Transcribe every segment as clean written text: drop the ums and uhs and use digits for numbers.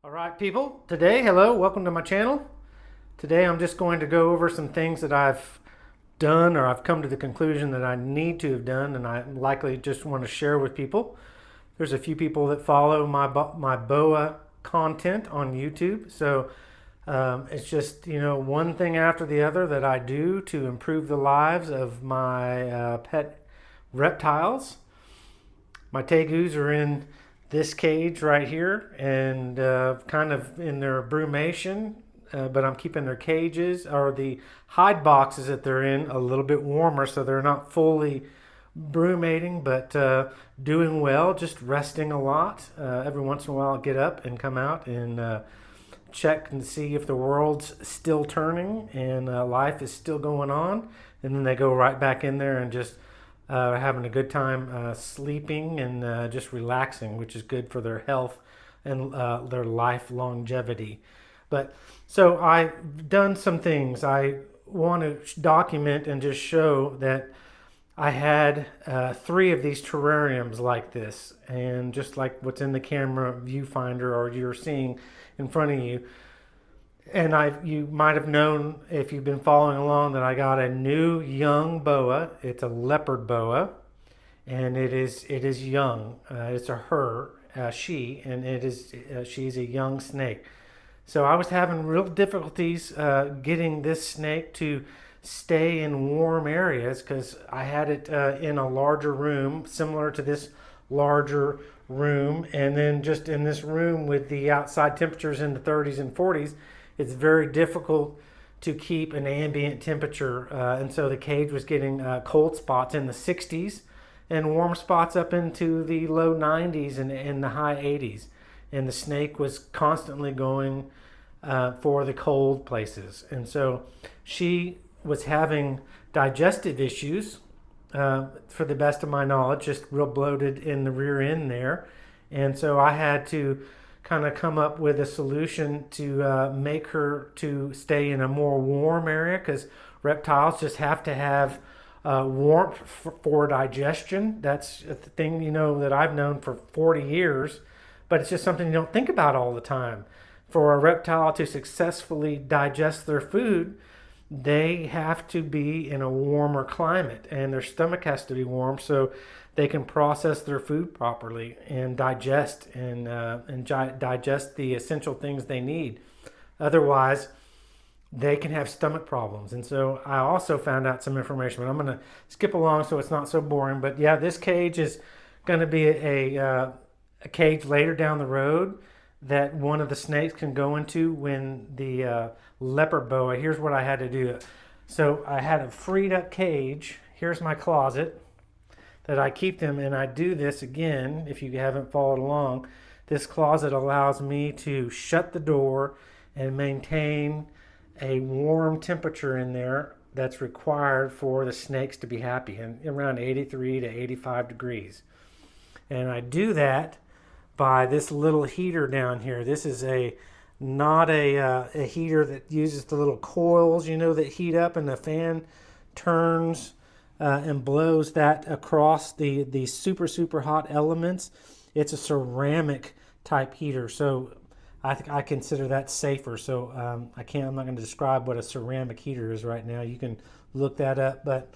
All right, people. Today, hello, welcome to my channel. Today, I'm just going to go over some things that I've done or I've come to the conclusion that I need to have done, and I likely just want to share with people. There's a few people that follow my boa content on YouTube, so it's just one thing after the other that I do to improve the lives of my pet reptiles. My tegus are in this cage right here and kind of in their brumation, but I'm keeping their cages or the hide boxes that they're in a little bit warmer so they're not fully brumating, but doing well, just resting a lot. Every once in a while I'll get up and come out and check and see if the world's still turning and life is still going on, and then they go right back in there and just having a good time sleeping and just relaxing, which is good for their health and their life longevity. But so I've done some things. I want to document and just show that I had 3 of these terrariums like this, and just like what's in the camera viewfinder or you're seeing in front of you. And you might have known if you've been following along that I got a new young boa. It's a leopard boa, and it is young. It's a her, she, and she's a young snake. So I was having real difficulties getting this snake to stay in warm areas because I had it in a larger room, similar to this larger room, and then just in this room with the outside temperatures in the 30s and 40s. It's very difficult to keep an ambient temperature, and so the cage was getting cold spots in the 60s and warm spots up into the low 90s and the high 80s. And the snake was constantly going for the cold places. And so she was having digestive issues, for the best of my knowledge, just real bloated in the rear end there. And so I had to kind of come up with a solution to make her to stay in a more warm area, because reptiles just have to have warmth for digestion. That's a thing that I've known for 40 years, but it's just something you don't think about all the time. For a reptile to successfully digest their food, they have to be in a warmer climate, and their stomach has to be warm so they can process their food properly and digest digest the essential things they need. Otherwise, they can have stomach problems. And so I also found out some information, but I'm going to skip along so it's not so boring. But yeah, this cage is going to be a cage later down the road that one of the snakes can go into when the leopard boa. Here's what I had to do. So I had a freed up cage. Here's my closet that I keep them, and I do this again if you haven't followed along. This closet allows me to shut the door and maintain a warm temperature in there that's required for the snakes to be happy, and around 83 to 85 degrees. And I do that by this little heater down here. This is not a heater that uses the little coils that heat up and the fan turns and blows that across the super hot elements. It's a ceramic type heater, so I consider that safer. So I'm not going to describe what a ceramic heater is right now. You can look that up, but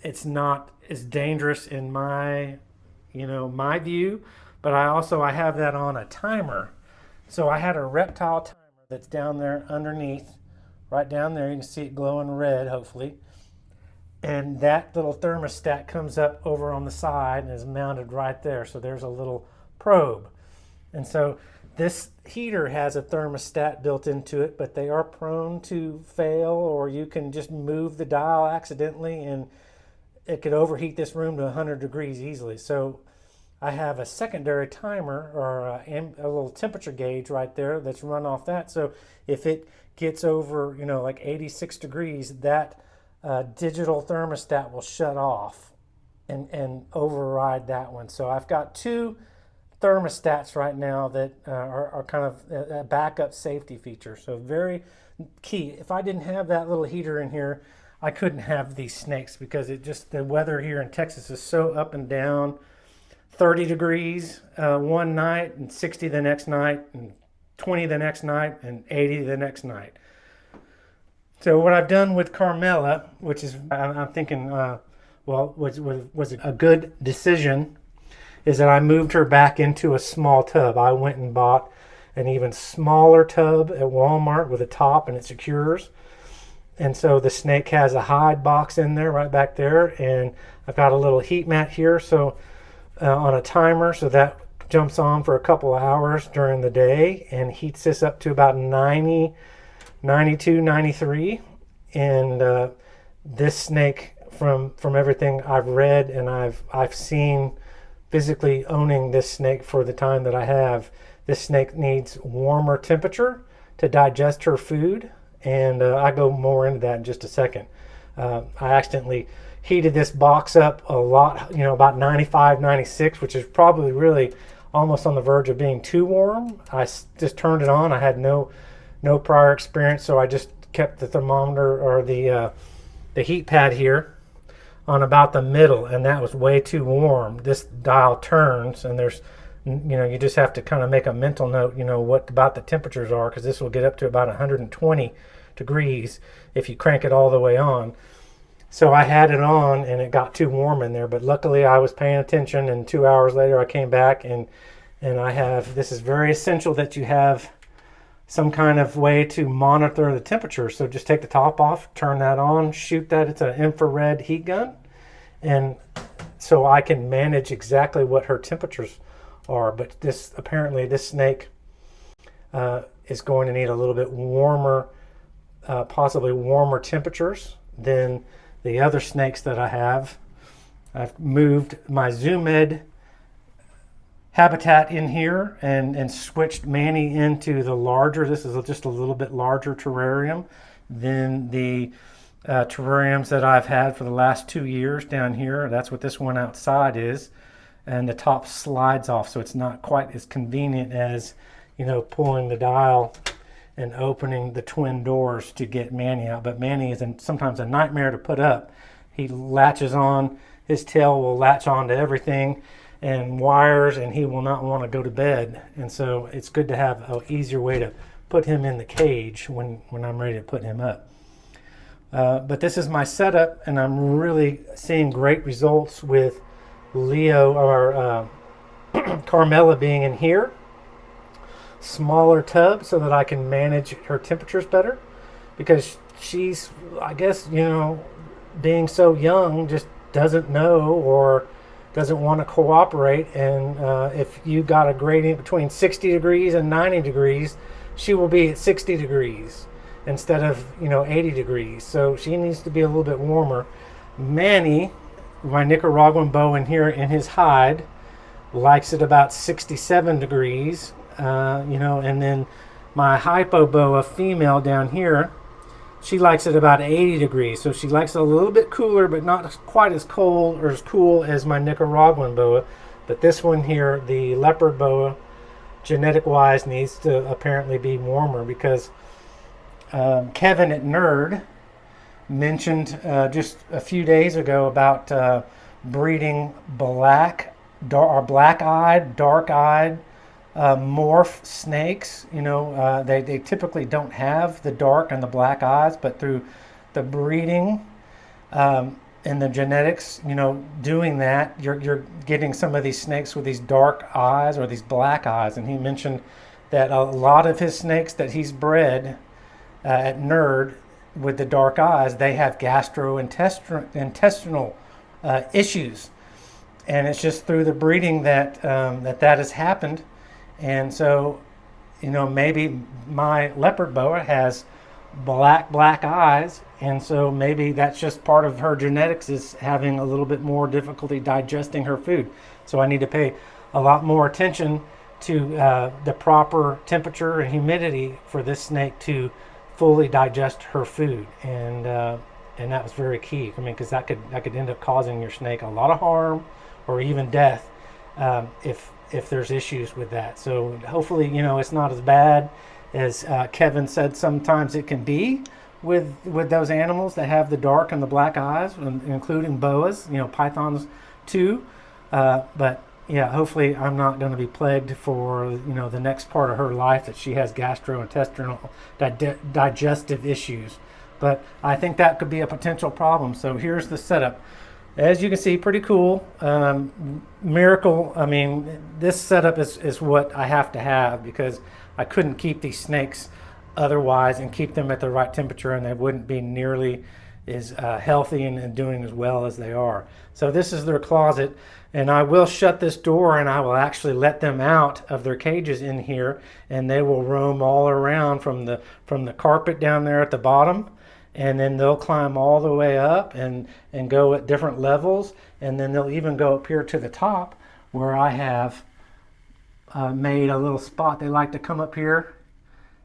it's not as dangerous in my view. But I have that on a timer. So I had a reptile timer that's down there underneath, right down there. You can see it glowing red, hopefully. And that little thermostat comes up over on the side and is mounted right there. So there's a little probe. And so this heater has a thermostat built into it, but they are prone to fail, or you can just move the dial accidentally and it could overheat this room to 100 degrees easily. So I have a secondary timer or a little temperature gauge right there that's run off that. So if it gets over, like 86 degrees, that digital thermostat will shut off and override that one. So I've got 2 thermostats right now that are kind of a backup safety feature. So very key. If I didn't have that little heater in here, I couldn't have these snakes, because the weather here in Texas is so up and down. 30 degrees one night and 60 the next night and 20 the next night and 80 the next night. So what I've done with Carmela, which is I'm thinking, was a good decision, is that I moved her back into a small tub. I went and bought an even smaller tub at Walmart with a top, and it secures. And so the snake has a hide box in there, right back there, and I've got a little heat mat here, so on a timer, so that jumps on for a couple of hours during the day and heats this up to about 90, 92, 93. And this snake, from everything I've read and I've seen physically owning this snake for the time that I have, this snake needs warmer temperature to digest her food, and I go more into that in just a second. I accidentally heated this box up a lot, about 95, 96, which is probably really almost on the verge of being too warm. I just turned it on. I had no prior experience, so I just kept the thermometer or the heat pad here on about the middle, and that was way too warm. This dial turns, and there's, you just have to kind of make a mental note, what about the temperatures are, because this will get up to about 120 degrees if you crank it all the way on. So I had it on and it got too warm in there, but luckily I was paying attention, and 2 hours later I came back and this is very essential that you have some kind of way to monitor the temperature. So just take the top off, turn that on, shoot that. It's an infrared heat gun, and so I can manage exactly what her temperatures are. But apparently this snake is going to need a little bit warmer, possibly warmer temperatures than the other snakes that I have. I've moved my ZoomEd habitat in here and switched Manny into the larger. This is just a little bit larger terrarium than the terrariums that I've had for the last 2 years down here. That's what this one outside is. And the top slides off, so it's not quite as convenient as, pulling the dial and opening the twin doors to get Manny out. But Manny is sometimes a nightmare to put up. He latches on, his tail will latch on to everything and wires, and he will not want to go to bed. And so it's good to have an easier way to put him in the cage when I'm ready to put him up. But this is my setup, and I'm really seeing great results with Leo, or Carmela, being in here. Smaller tub so that I can manage her temperatures better, because she's, I guess, being so young, just doesn't know or doesn't want to cooperate. And if you got a gradient between 60 degrees and 90 degrees, she will be at 60 degrees instead of 80 degrees. So she needs to be a little bit warmer. Manny, my Nicaraguan boa in here in his hide, likes it about 67 degrees. And then my hypo boa female down here, she likes it about 80 degrees. So she likes it a little bit cooler, but not quite as cold or as cool as my Nicaraguan boa. But this one here, the leopard boa, genetic wise, needs to apparently be warmer, because Kevin at Nerd mentioned just a few days ago about breeding black-eyed, dark-eyed morph snakes. They typically don't have the dark and the black eyes, but through the breeding and the genetics, doing that, you're getting some of these snakes with these dark eyes or these black eyes. And he mentioned that a lot of his snakes that he's bred at Nerd with the dark eyes, they have gastrointestinal issues, and it's just through the breeding that has happened. And so, maybe my leopard boa has black eyes, and so maybe that's just part of her genetics, is having a little bit more difficulty digesting her food. So I need to pay a lot more attention to the proper temperature and humidity for this snake to fully digest her food, and that was very key. Because that could end up causing your snake a lot of harm or even death if there's issues with that. So hopefully, it's not as bad as Kevin said sometimes it can be with those animals that have the dark and the black eyes, including boas, pythons too. But yeah, hopefully I'm not going to be plagued for, the next part of her life that she has gastrointestinal digestive issues. But I think that could be a potential problem. So here's the setup. As you can see, pretty cool. Miracle. I mean, this setup is what I have to have because I couldn't keep these snakes otherwise and keep them at the right temperature, and they wouldn't be nearly as healthy and doing as well as they are. So this is their closet, and I will shut this door and I will actually let them out of their cages in here, and they will roam all around from the carpet down there at the bottom, and then they'll climb all the way up and go at different levels, and then they'll even go up here to the top where I have made a little spot. They like to come up here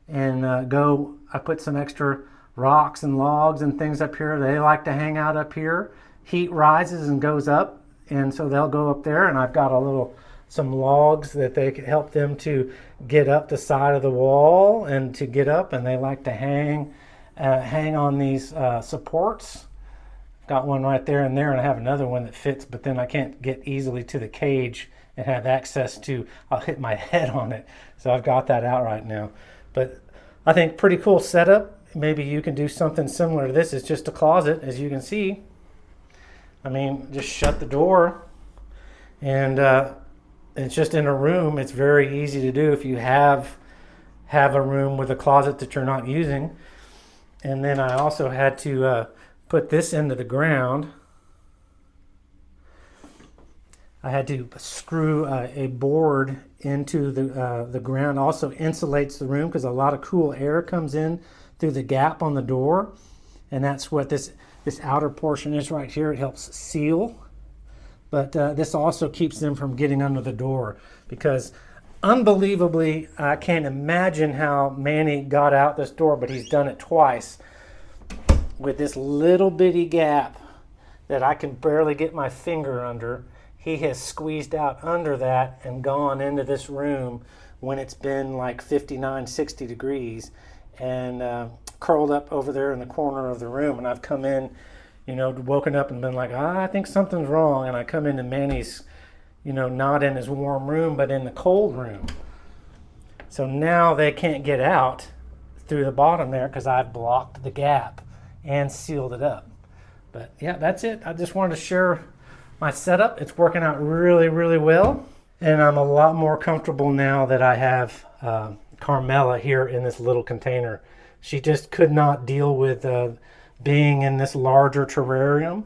and go. I put some extra rocks and logs and things up here. They like to hang out up here. Heat rises and goes up, and so they'll go up there, and I've got some logs that they can help them to get up the side of the wall and to get up, and they like to hang on these supports. Got one right there and there, and I have another one that fits, but then I can't get easily to the cage and have access to, I'll hit my head on it. So I've got that out right now. But I think pretty cool setup. Maybe you can do something similar to this. It's just a closet, as you can see. I mean, just shut the door, and it's just in a room. It's very easy to do if you have a room with a closet that you're not using. And then I also had to put this into the ground. I had to screw a board into the ground. Also insulates the room because a lot of cool air comes in through the gap on the door, and that's what this outer portion is right here. It helps seal, but this also keeps them from getting under the door, because unbelievably, I can't imagine how Manny got out this door, but he's done it twice with this little bitty gap that I can barely get my finger under. He has squeezed out under that and gone into this room when it's been like 59, 60 degrees, and curled up over there in the corner of the room. And I've come in, woken up and been like, I think something's wrong. And I come into Manny's, not in his warm room, but in the cold room. So now they can't get out through the bottom there because I've blocked the gap and sealed it up. But yeah, that's it. I just wanted to share my setup. It's working out really, really well. And I'm a lot more comfortable now that I have Carmela here in this little container. She just could not deal with being in this larger terrarium.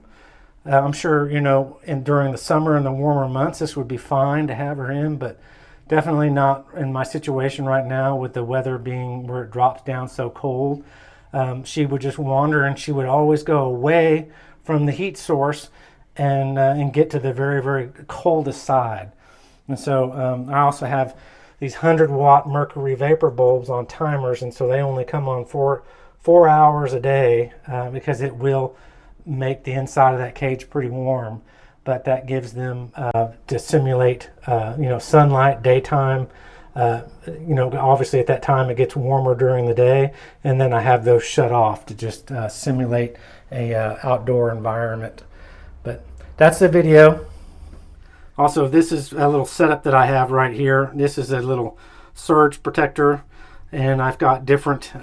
I'm sure, during the summer and the warmer months, this would be fine to have her in, but definitely not in my situation right now with the weather being where it drops down so cold. She would just wander, and she would always go away from the heat source and get to the very, very coldest side. And so I also have these 100-watt mercury vapor bulbs on timers, and so they only come on 4 hours a day because it will make the inside of that cage pretty warm. But that gives them to simulate, sunlight, daytime. Obviously at that time it gets warmer during the day, and then I have those shut off to just simulate a outdoor environment. But that's the video. Also, this is a little setup that I have right here. This is a little surge protector, and I've got different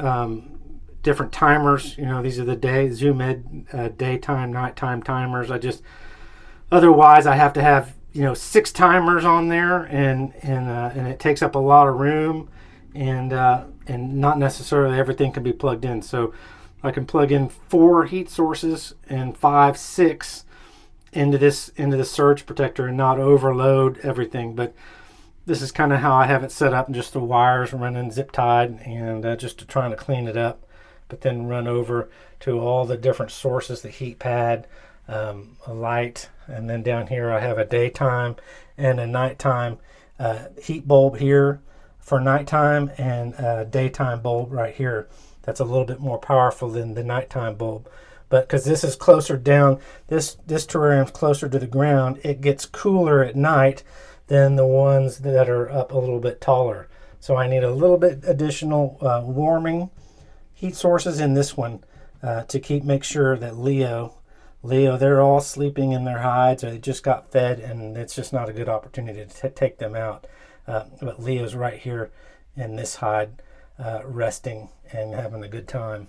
timers. These are the Zoom Ed daytime, nighttime timers. Otherwise I have to have 6 timers on there, and it takes up a lot of room, and not necessarily everything can be plugged in. So I can plug in 4 heat sources and 5, 6 into the surge protector and not overload everything. But this is kind of how I have it set up, just the wires running zip tied, and just trying to clean it up, but then run over to all the different sources, the heat pad, a light, and then down here I have a daytime and a nighttime heat bulb here for nighttime, and a daytime bulb right here that's a little bit more powerful than the nighttime bulb. But because this is closer down, this terrarium is closer to the ground, it gets cooler at night than the ones that are up a little bit taller. So I need a little bit additional warming heat sources in this one to make sure that Leo Leo, they're all sleeping in their hides, or they just got fed, and it's just not a good opportunity to take them out. But Leo's right here in this hide, resting and having a good time.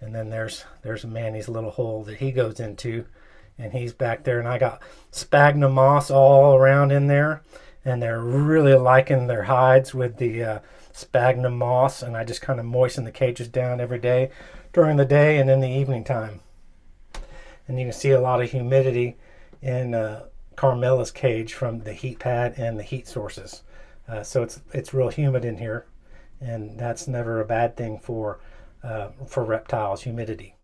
And then there's Manny's little hole that he goes into, and he's back there. And I got sphagnum moss all around in there, and they're really liking their hides with the sphagnum moss. And I just kind of moisten the cages down every day during the day and in the evening time. And you can see a lot of humidity in Carmela's cage from the heat pad and the heat sources. So it's real humid in here, and that's never a bad thing for reptiles, humidity.